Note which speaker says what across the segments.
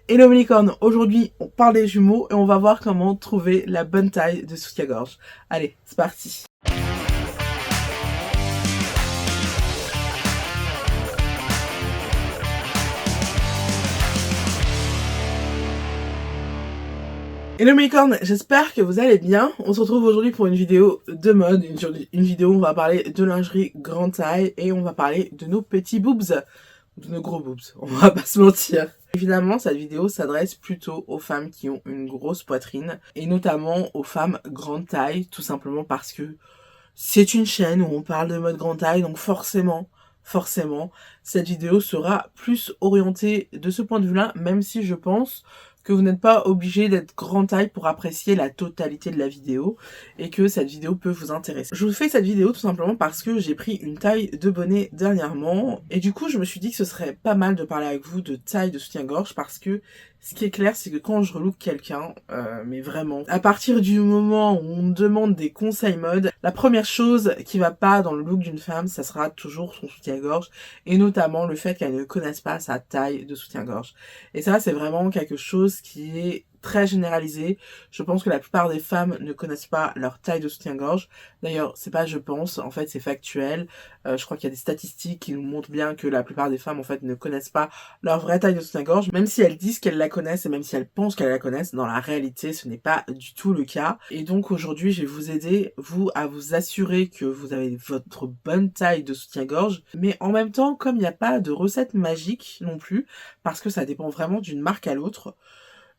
Speaker 1: Hello mes licornes, aujourd'hui on parle des jumeaux et on va voir comment trouver la bonne taille de soutien-gorge. Allez, c'est parti. Hello mes licornes, j'espère que vous allez bien. On se retrouve aujourd'hui pour une vidéo de mode, une vidéo où on va parler de lingerie grande taille et on va parler de nos petits boobs, de nos gros boobs, on va pas se mentir. Évidemment, cette vidéo s'adresse plutôt aux femmes qui ont une grosse poitrine et notamment aux femmes grande taille, tout simplement parce que c'est une chaîne où on parle de mode grande taille, donc forcément, cette vidéo sera plus orientée de ce point de vue-là, même si je pense que vous n'êtes pas obligé d'être grande taille pour apprécier la totalité de la vidéo et que cette vidéo peut vous intéresser. Je vous fais cette vidéo tout simplement parce que j'ai pris une taille de bonnet dernièrement et du coup je me suis dit que ce serait pas mal de parler avec vous de taille de soutien-gorge parce que ce qui est clair, c'est que quand je relook quelqu'un, mais vraiment, à partir du moment où on me demande des conseils mode, la première chose qui va pas dans le look d'une femme, ça sera toujours son soutien-gorge, et notamment le fait qu'elle ne connaisse pas sa taille de soutien-gorge. Et ça, c'est vraiment quelque chose qui est très généralisé. Je pense que la plupart des femmes ne connaissent pas leur taille de soutien-gorge. D'ailleurs, c'est pas je pense, en fait c'est factuel. Je crois qu'il y a des statistiques qui nous montrent bien que la plupart des femmes en fait ne connaissent pas leur vraie taille de soutien-gorge, même si elles disent qu'elles la connaissent et même si elles pensent qu'elles la connaissent, dans la réalité ce n'est pas du tout le cas. Et donc aujourd'hui je vais vous aider, vous, à vous assurer que vous avez votre bonne taille de soutien-gorge, mais en même temps, comme il n'y a pas de recette magique non plus, parce que ça dépend vraiment d'une marque à l'autre,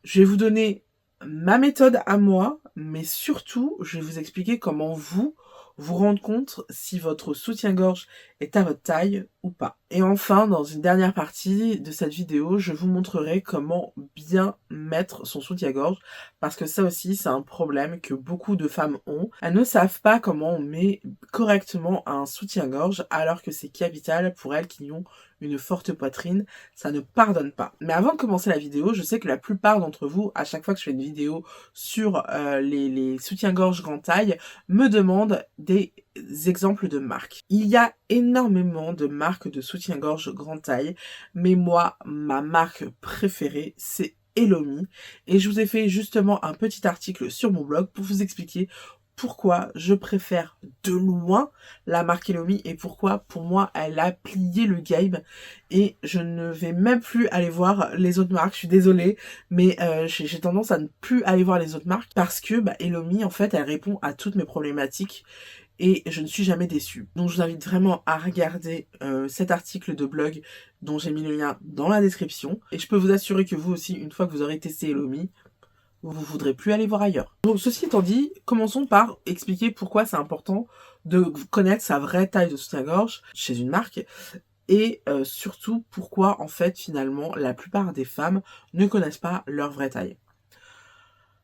Speaker 1: je vais vous donner ma méthode à moi, mais surtout, je vais vous expliquer comment vous rendre compte si votre soutien-gorge est à votre taille ou pas. Et enfin, dans une dernière partie de cette vidéo, je vous montrerai comment bien mettre son soutien-gorge, parce que ça aussi, c'est un problème que beaucoup de femmes ont. Elles ne savent pas comment on met correctement un soutien-gorge, alors que c'est capital pour elles qui ont une forte poitrine, ça ne pardonne pas. Mais avant de commencer la vidéo, je sais que la plupart d'entre vous, à chaque fois que je fais une vidéo sur les soutiens-gorge grande taille, me demandent des exemples de marques. Il y a énormément de marques de soutien-gorge grande taille, mais moi, ma marque préférée, c'est Elomi, et je vous ai fait justement un petit article sur mon blog pour vous expliquer pourquoi je préfère de loin la marque Elomi et pourquoi pour moi elle a plié le game, et je ne vais même plus aller voir les autres marques, je suis désolée, mais j'ai tendance à ne plus aller voir les autres marques parce que Elomi en fait elle répond à toutes mes problématiques et je ne suis jamais déçue. Donc je vous invite vraiment à regarder cet article de blog dont j'ai mis le lien dans la description, et je peux vous assurer que vous aussi, une fois que vous aurez testé Elomi, vous ne voudrez plus aller voir ailleurs. Donc ceci étant dit, commençons par expliquer pourquoi c'est important de connaître sa vraie taille de soutien-gorge chez une marque, et surtout pourquoi en fait finalement la plupart des femmes ne connaissent pas leur vraie taille.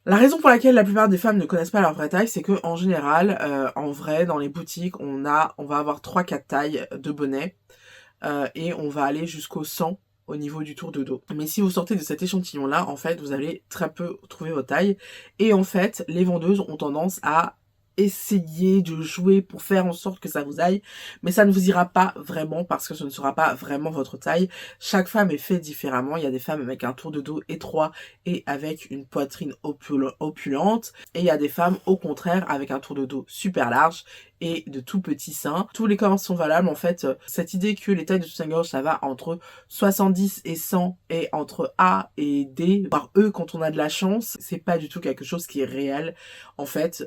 Speaker 1: La raison pour laquelle la plupart des femmes ne connaissent pas leur vraie taille, c'est que en général, en vrai, dans les boutiques, on va avoir 3-4 tailles de bonnet, et on va aller jusqu'au 100 au niveau du tour de dos. Mais si vous sortez de cet échantillon-là, en fait, vous allez très peu trouver votre taille. Et en fait, les vendeuses ont tendance à essayer de jouer pour faire en sorte que ça vous aille, mais ça ne vous ira pas vraiment parce que ce ne sera pas vraiment votre taille. Chaque femme est faite différemment. Il y a des femmes avec un tour de dos étroit et avec une poitrine opulente, et il y a des femmes au contraire avec un tour de dos super large et de tout petits seins. Tous les corps sont valables en fait. Cette idée que les tailles de soutien-gorge ça va entre 70 et 100 et entre A et D, par E quand on a de la chance, c'est pas du tout quelque chose qui est réel. En fait,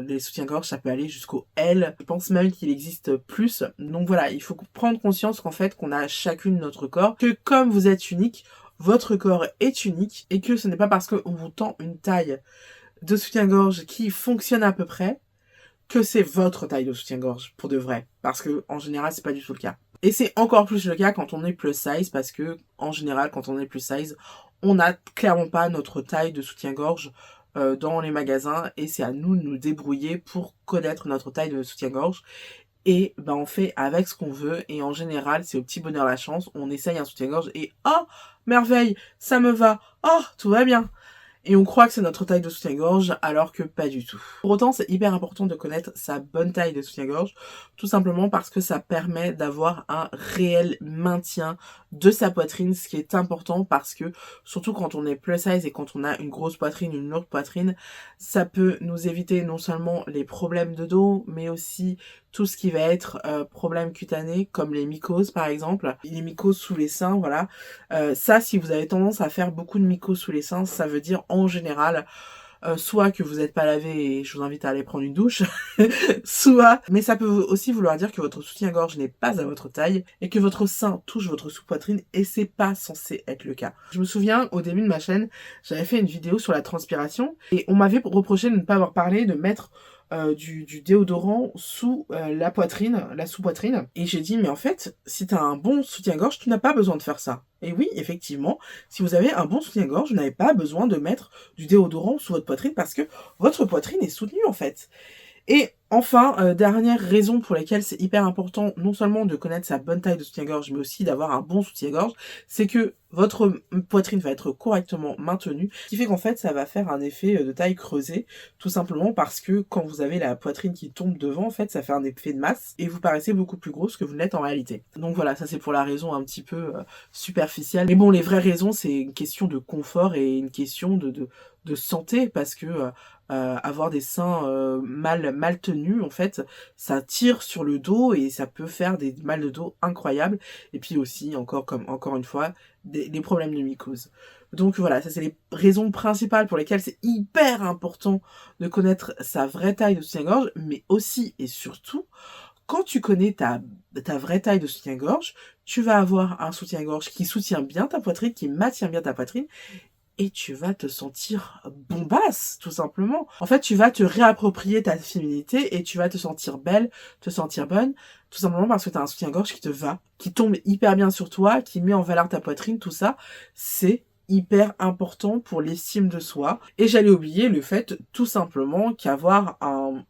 Speaker 1: les soutiens-gorge ça peut aller jusqu'au L. Je pense même qu'il existe plus. Donc voilà, il faut prendre conscience qu'en fait qu'on a chacune notre corps, que comme vous êtes unique, votre corps est unique, et que ce n'est pas parce qu'on vous tend une taille de soutien-gorge qui fonctionne à peu près que c'est votre taille de soutien-gorge pour de vrai, parce que en général c'est pas du tout le cas. Et c'est encore plus le cas quand on est plus size, parce que en général quand on est plus size, on n'a clairement pas notre taille de soutien-gorge dans les magasins, et c'est à nous de nous débrouiller pour connaître notre taille de soutien-gorge. Et on fait avec ce qu'on veut, et en général c'est au petit bonheur la chance, on essaye un soutien-gorge et oh merveille, ça me va, oh tout va bien. Et on croit que c'est notre taille de soutien-gorge alors que pas du tout. Pour autant, c'est hyper important de connaître sa bonne taille de soutien-gorge, tout simplement parce que ça permet d'avoir un réel maintien de sa poitrine, ce qui est important parce que, surtout quand on est plus size et quand on a une grosse poitrine, une lourde poitrine, ça peut nous éviter non seulement les problèmes de dos, mais aussi tout ce qui va être problèmes cutanés, comme les mycoses par exemple, les mycoses sous les seins, voilà. Ça, si vous avez tendance à faire beaucoup de mycoses sous les seins, ça veut dire en général soit que vous n'êtes pas lavé et je vous invite à aller prendre une douche, soit, mais ça peut aussi vouloir dire que votre soutien-gorge n'est pas à votre taille et que votre sein touche votre sous-poitrine et c'est pas censé être le cas. Je me souviens, au début de ma chaîne, j'avais fait une vidéo sur la transpiration et on m'avait reproché de ne pas avoir parlé de mettre du déodorant sous la poitrine, la sous-poitrine. Et j'ai dit, mais en fait, si tu as un bon soutien-gorge, tu n'as pas besoin de faire ça. Et oui, effectivement, si vous avez un bon soutien-gorge, vous n'avez pas besoin de mettre du déodorant sous votre poitrine parce que votre poitrine est soutenue en fait. Et enfin, dernière raison pour laquelle c'est hyper important non seulement de connaître sa bonne taille de soutien-gorge, mais aussi d'avoir un bon soutien-gorge, c'est que votre poitrine va être correctement maintenue, ce qui fait qu'en fait ça va faire un effet de taille creusée, tout simplement parce que quand vous avez la poitrine qui tombe devant, en fait ça fait un effet de masse et vous paraissez beaucoup plus grosse que vous ne l'êtes en réalité. Donc voilà, ça c'est pour la raison un petit peu superficielle. Mais bon, les vraies raisons, c'est une question de confort et une question de santé, parce que avoir des seins mal tenus, en fait, ça tire sur le dos et ça peut faire des mal de dos incroyables. Et puis aussi, encore une fois, des problèmes de mycose. Donc voilà, ça c'est les raisons principales pour lesquelles c'est hyper important de connaître sa vraie taille de soutien-gorge, mais aussi et surtout, quand tu connais ta vraie taille de soutien-gorge, tu vas avoir un soutien-gorge qui soutient bien ta poitrine, qui maintient bien ta poitrine, et tu vas te sentir bombasse, tout simplement. En fait, tu vas te réapproprier ta féminité et tu vas te sentir belle, te sentir bonne, tout simplement parce que tu as un soutien-gorge qui te va, qui tombe hyper bien sur toi, qui met en valeur ta poitrine, tout ça, c'est hyper important pour l'estime de soi. Et j'allais oublier le fait, tout simplement, qu'avoir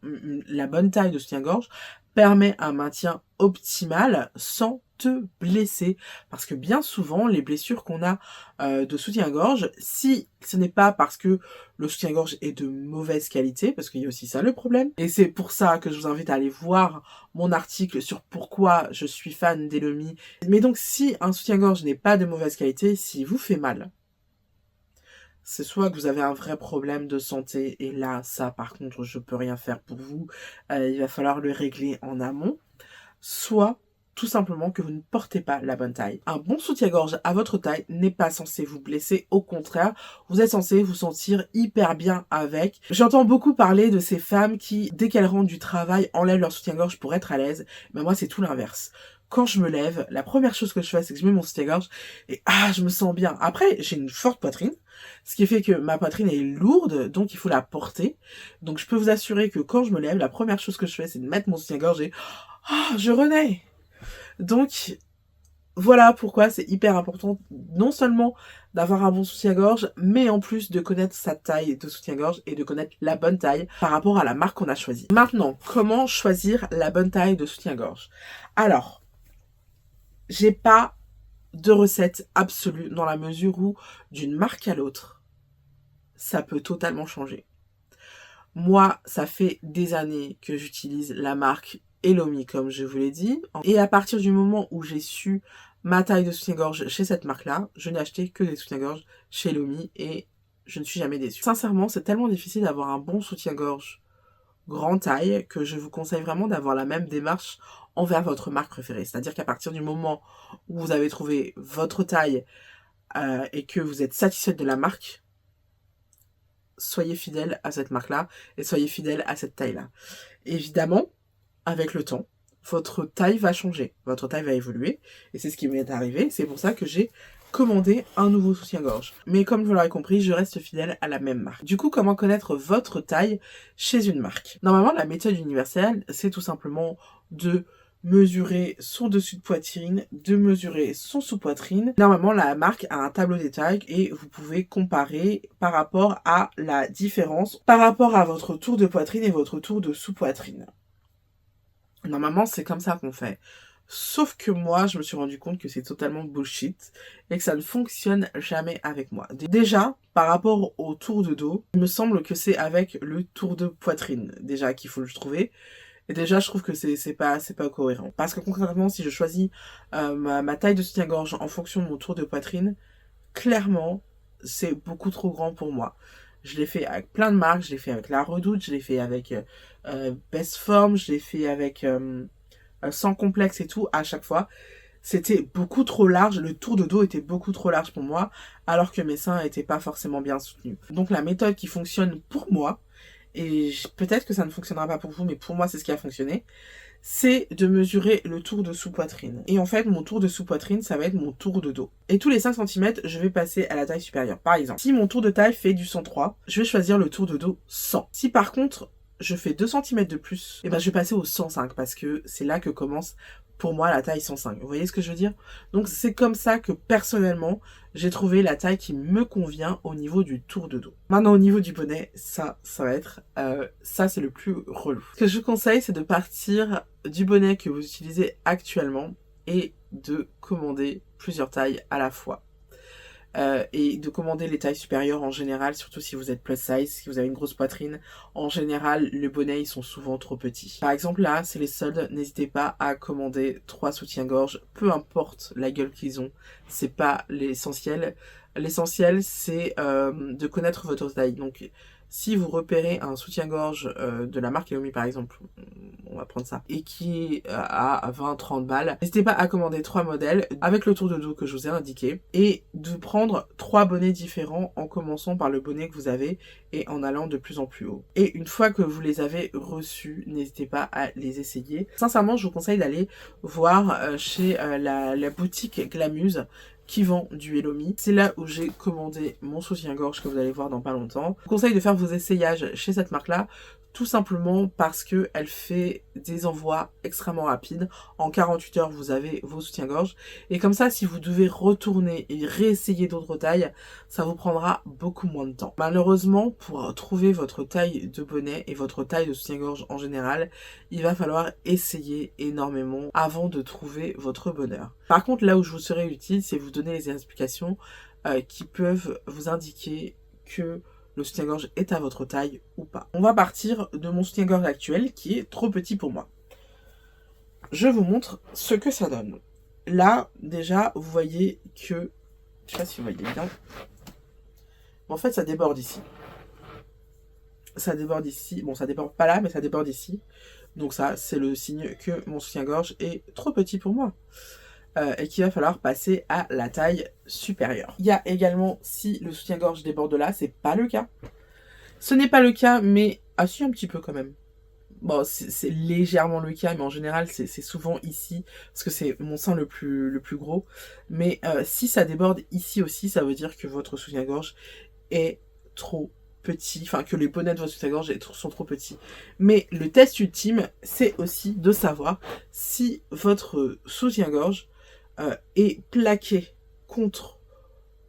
Speaker 1: la bonne taille de soutien-gorge permet un maintien optimal sans te blesser. Parce que bien souvent, les blessures qu'on a de soutien-gorge, si ce n'est pas parce que le soutien-gorge est de mauvaise qualité, parce qu'il y a aussi ça le problème, et c'est pour ça que je vous invite à aller voir mon article sur pourquoi je suis fan d'Elomi. Mais donc, si un soutien-gorge n'est pas de mauvaise qualité, s'il vous fait mal, c'est soit que vous avez un vrai problème de santé, et là, ça, par contre, je peux rien faire pour vous, il va falloir le régler en amont, soit tout simplement que vous ne portez pas la bonne taille. Un bon soutien-gorge à votre taille n'est pas censé vous blesser, au contraire, vous êtes censé vous sentir hyper bien avec. J'entends beaucoup parler de ces femmes qui, dès qu'elles rentrent du travail, enlèvent leur soutien-gorge pour être à l'aise, mais moi c'est tout l'inverse. Quand je me lève, la première chose que je fais, c'est que je mets mon soutien-gorge et je me sens bien. Après, j'ai une forte poitrine, ce qui fait que ma poitrine est lourde, donc il faut la porter. Donc je peux vous assurer que quand je me lève, la première chose que je fais, c'est de mettre mon soutien-gorge et je renais. Donc voilà pourquoi c'est hyper important non seulement d'avoir un bon soutien-gorge, mais en plus de connaître sa taille de soutien-gorge et de connaître la bonne taille par rapport à la marque qu'on a choisie. Maintenant, comment choisir la bonne taille de soutien-gorge? Alors, j'ai pas de recette absolue dans la mesure où, d'une marque à l'autre, ça peut totalement changer. Moi, ça fait des années que j'utilise la marque Elomi, comme je vous l'ai dit. Et à partir du moment où j'ai su ma taille de soutien-gorge chez cette marque-là, je n'ai acheté que des soutiens-gorge chez Elomi et je ne suis jamais déçue. Sincèrement, c'est tellement difficile d'avoir un bon soutien-gorge grande taille que je vous conseille vraiment d'avoir la même démarche envers votre marque préférée. C'est-à-dire qu'à partir du moment où vous avez trouvé votre taille et que vous êtes satisfait de la marque, soyez fidèle à cette marque-là et soyez fidèle à cette taille-là. Évidemment, avec le temps, votre taille va changer, votre taille va évoluer, et c'est ce qui m'est arrivé, c'est pour ça que j'ai commandé un nouveau soutien-gorge. Mais comme vous l'aurez compris, je reste fidèle à la même marque. Du coup, comment connaître votre taille chez une marque? Normalement, la méthode universelle, c'est tout simplement de mesurer son dessus de poitrine, de mesurer son sous-poitrine. Normalement, la marque a un tableau des tailles et vous pouvez comparer par rapport à la différence, par rapport à votre tour de poitrine et votre tour de sous-poitrine. Normalement, c'est comme ça qu'on fait. Sauf que moi, je me suis rendu compte que c'est totalement bullshit et que ça ne fonctionne jamais avec moi. Déjà, par rapport au tour de dos, il me semble que c'est avec le tour de poitrine déjà qu'il faut le trouver. Et déjà, je trouve que c'est pas cohérent. Parce que concrètement, si je choisis ma taille de soutien-gorge en fonction de mon tour de poitrine, clairement, c'est beaucoup trop grand pour moi. Je l'ai fait avec plein de marques, je l'ai fait avec La Redoute, je l'ai fait avec Best Form, je l'ai fait avec Sans Complexe et tout, à chaque fois. C'était beaucoup trop large, le tour de dos était beaucoup trop large pour moi, alors que mes seins n'étaient pas forcément bien soutenus. Donc la méthode qui fonctionne pour moi, et peut-être que ça ne fonctionnera pas pour vous, mais pour moi c'est ce qui a fonctionné, c'est de mesurer le tour de sous-poitrine. Et en fait, mon tour de sous-poitrine, ça va être mon tour de dos. Et tous les 5 cm, je vais passer à la taille supérieure. Par exemple, si mon tour de taille fait du 103, je vais choisir le tour de dos 100. Si par contre, je fais 2 cm de plus, et ben je vais passer au 105 parce que c'est là que commence pour moi la taille 105. Vous voyez ce que je veux dire? Donc c'est comme ça que personnellement, j'ai trouvé la taille qui me convient au niveau du tour de dos. Maintenant au niveau du bonnet, ça va être... ça c'est le plus relou. Ce que je vous conseille, c'est de partir du bonnet que vous utilisez actuellement et de commander plusieurs tailles à la fois. Et de commander les tailles supérieures en général, surtout si vous êtes plus size, si vous avez une grosse poitrine. En général, les bonnets, ils sont souvent trop petits. Par exemple, là, c'est les soldes, n'hésitez pas à commander 3 soutiens-gorge, peu importe la gueule qu'ils ont, c'est pas l'essentiel. L'essentiel, c'est de connaître votre taille. Donc, si vous repérez un soutien-gorge de la marque Elomi par exemple, on va prendre ça, et qui est à 20-30 balles, n'hésitez pas à commander 3 modèles avec le tour de dos que je vous ai indiqué et de prendre 3 bonnets différents en commençant par le bonnet que vous avez et en allant de plus en plus haut. Et une fois que vous les avez reçus, n'hésitez pas à les essayer. Sincèrement, je vous conseille d'aller voir chez la boutique Glamuse qui vend du Elomi. C'est là où j'ai commandé mon soutien-gorge que vous allez voir dans pas longtemps. Je vous conseille de faire vos essayages chez cette marque-là, tout simplement parce qu'elle fait des envois extrêmement rapides. En 48 heures, vous avez vos soutiens-gorge. Et comme ça, si vous devez retourner et réessayer d'autres tailles, ça vous prendra beaucoup moins de temps. Malheureusement, pour trouver votre taille de bonnet et votre taille de soutien-gorge en général, il va falloir essayer énormément avant de trouver votre bonheur. Par contre, là où je vous serai utile, c'est vous donner les explications qui peuvent vous indiquer que le soutien-gorge est à votre taille ou pas. On va partir de mon soutien-gorge actuel qui est trop petit pour moi. Je vous montre ce que ça donne. Là, déjà, vous voyez que... Je sais pas si vous voyez bien. En fait, ça déborde ici. Ça déborde ici. Bon, ça déborde pas là, mais ça déborde ici. Donc ça, c'est le signe que mon soutien-gorge est trop petit pour moi. Et qu'il va falloir passer à la taille supérieure. Il y a également, si le soutien-gorge déborde là, c'est pas le cas. Ce n'est pas le cas, mais... Ah si, un petit peu quand même. Bon, c'est légèrement le cas, mais en général, c'est souvent ici, parce que c'est mon sein le plus gros. Mais si ça déborde ici aussi, ça veut dire que votre soutien-gorge est trop petit, enfin que les bonnets de votre soutien-gorge sont trop petits. Mais le test ultime, c'est aussi de savoir si votre soutien-gorge est plaqué contre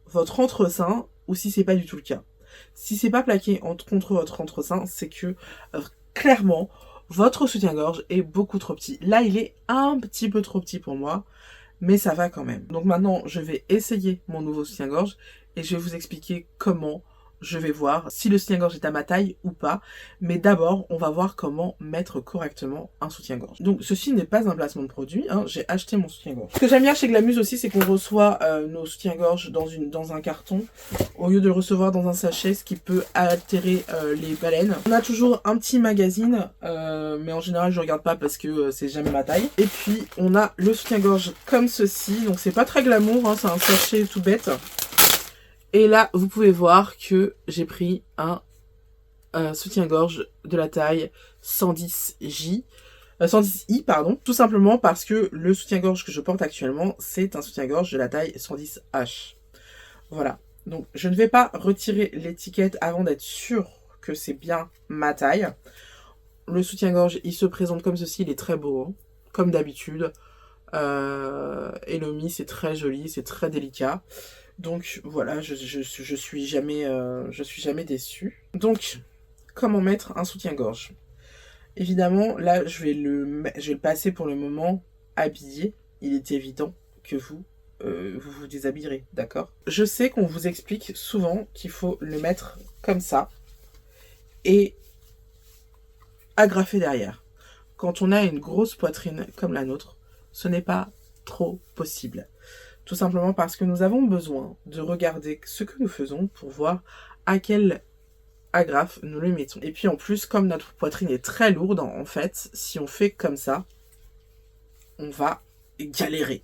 Speaker 1: votre entre-sein ou si c'est pas du tout le cas. Si c'est pas plaqué contre votre entre-sein, c'est que clairement votre soutien-gorge est beaucoup trop petit. Là, il est un petit peu trop petit pour moi, mais ça va quand même. Donc maintenant, je vais essayer mon nouveau soutien-gorge et je vais vous expliquer comment je vais voir si le soutien-gorge est à ma taille ou pas. Mais d'abord, on va voir comment mettre correctement un soutien-gorge. Donc, ceci n'est pas un placement de produit. Hein. J'ai acheté mon soutien-gorge. Ce que j'aime bien chez Glamuse aussi, c'est qu'on reçoit nos soutiens-gorge dans un carton au lieu de le recevoir dans un sachet, ce qui peut altérer les baleines. On a toujours un petit magazine, mais en général, je regarde pas parce que c'est jamais ma taille. Et puis, on a le soutien-gorge comme ceci. Donc, c'est pas très glamour, hein, c'est un sachet tout bête. Et là, vous pouvez voir que j'ai pris un soutien-gorge de la taille 110i, pardon, tout simplement parce que le soutien-gorge que je porte actuellement, c'est un soutien-gorge de la taille 110h. Voilà, donc je ne vais pas retirer l'étiquette avant d'être sûr que c'est bien ma taille. Le soutien-gorge, il se présente comme ceci, il est très beau, hein, comme d'habitude. Elomi, c'est très joli, c'est très délicat. Donc voilà, je suis jamais déçue. Donc, comment mettre un soutien-gorge? Évidemment, là, je vais le passer pour le moment habillé, il est évident que vous vous déshabillerez, d'accord? Je sais qu'on vous explique souvent qu'il faut le mettre comme ça et agrafer derrière. Quand on a une grosse poitrine comme la nôtre, ce n'est pas trop possible. Tout simplement parce que nous avons besoin de regarder ce que nous faisons pour voir à quelle agrafe nous le mettons. Et puis en plus, comme notre poitrine est très lourde, en fait, si on fait comme ça, on va galérer.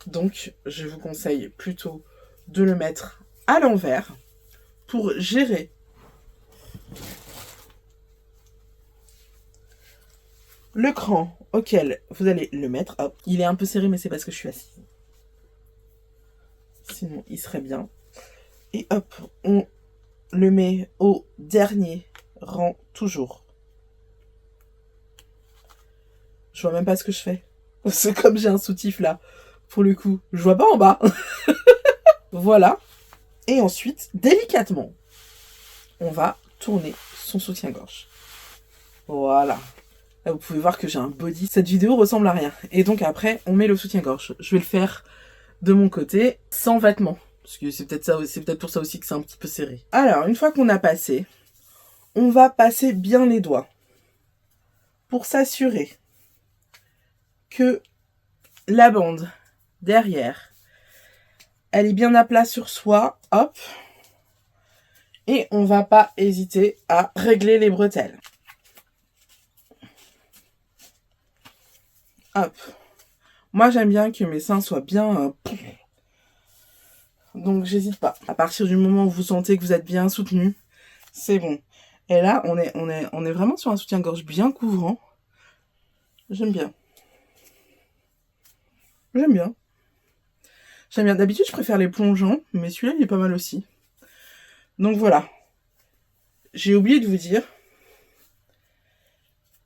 Speaker 1: Donc, je vous conseille plutôt de le mettre à l'envers pour gérer le cran auquel vous allez le mettre. Hop, il est un peu serré, mais c'est parce que je suis assise. Sinon, il serait bien. Et hop, on le met au dernier rang, toujours. Je vois même pas ce que je fais. C'est comme j'ai un soutif là. Pour le coup, je vois pas en bas. Voilà. Et ensuite, délicatement, on va tourner son soutien-gorge. Voilà. Là, vous pouvez voir que j'ai un body. Cette vidéo ressemble à rien. Et donc après, on met le soutien-gorge. Je vais le faire de mon côté, sans vêtements. Parce que c'est peut-être ça, c'est peut-être pour ça aussi que c'est un petit peu serré. Alors, une fois qu'on a passé, on va passer bien les doigts. Pour s'assurer que la bande derrière, elle est bien à plat sur soi. Hop. Et on va pas hésiter à régler les bretelles. Hop. Moi, j'aime bien que mes seins soient bien... Donc, j'hésite pas. À partir du moment où vous sentez que vous êtes bien soutenu, c'est bon. Et là, on est vraiment sur un soutien-gorge bien couvrant. J'aime bien. J'aime bien. J'aime bien. D'habitude, je préfère les plongeants, mais celui-là, il est pas mal aussi. Donc, voilà. J'ai oublié de vous dire,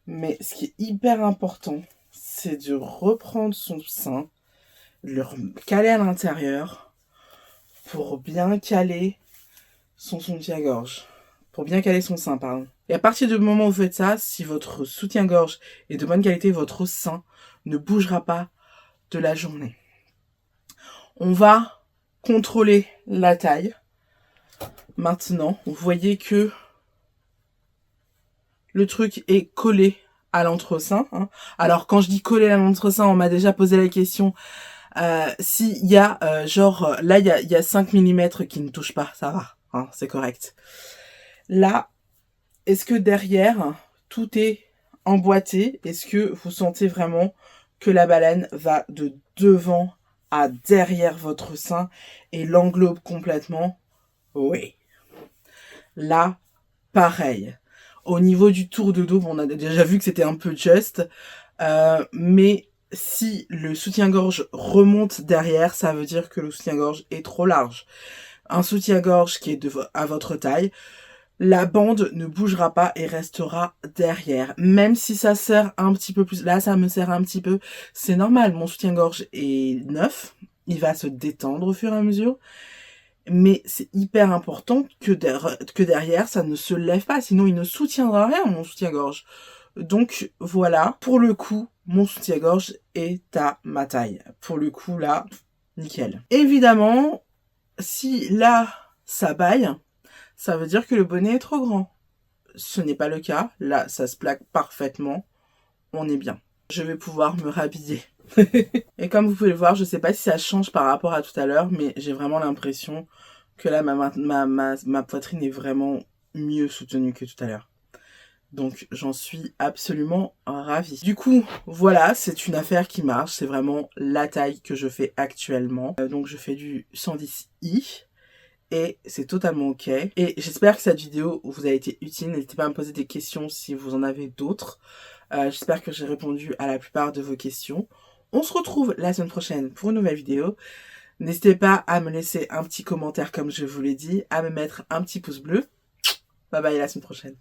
Speaker 1: mais ce qui est hyper important, c'est de reprendre son sein, de le caler à l'intérieur pour bien caler son soutien-gorge. Pour bien caler son sein, pardon. Et à partir du moment où vous faites ça, si votre soutien-gorge est de bonne qualité, votre sein ne bougera pas de la journée. On va contrôler la taille. Maintenant, vous voyez que le truc est collé à l'entresein. Hein. Alors, quand je dis collé à l'entresein, on m'a déjà posé la question s'il y a, là, il y a 5 mm qui ne touchent pas. Ça va, hein, c'est correct. Là, est-ce que derrière, tout est emboîté? Est-ce que vous sentez vraiment que la baleine va de devant à derrière votre sein et l'englobe complètement? Oui. Là, pareil. Au niveau du tour de dos, on a déjà vu que c'était un peu juste, mais si le soutien-gorge remonte derrière, ça veut dire que le soutien-gorge est trop large. Un soutien-gorge qui est à votre taille, la bande ne bougera pas et restera derrière. Même si ça serre un petit peu plus, là ça me serre un petit peu, c'est normal, mon soutien-gorge est neuf, il va se détendre au fur et à mesure. Mais c'est hyper important que derrière, ça ne se lève pas, sinon il ne soutiendra rien, mon soutien-gorge. Donc voilà, pour le coup, mon soutien-gorge est à ma taille. Pour le coup, là, nickel. Évidemment, si là, ça baille, ça veut dire que le bonnet est trop grand. Ce n'est pas le cas. Là, ça se plaque parfaitement. On est bien. Je vais pouvoir me rhabiller. Et comme vous pouvez le voir, je sais pas si ça change par rapport à tout à l'heure, mais j'ai vraiment l'impression que là, ma poitrine est vraiment mieux soutenue que tout à l'heure. Donc, j'en suis absolument ravie. Du coup, voilà, c'est une affaire qui marche. C'est vraiment la taille que je fais actuellement. Donc, je fais du 110i. Et c'est totalement ok. Et j'espère que cette vidéo vous a été utile. N'hésitez pas à me poser des questions si vous en avez d'autres. J'espère que j'ai répondu à la plupart de vos questions. On se retrouve la semaine prochaine pour une nouvelle vidéo. N'hésitez pas à me laisser un petit commentaire comme je vous l'ai dit, à me mettre un petit pouce bleu. Bye bye, à la semaine prochaine.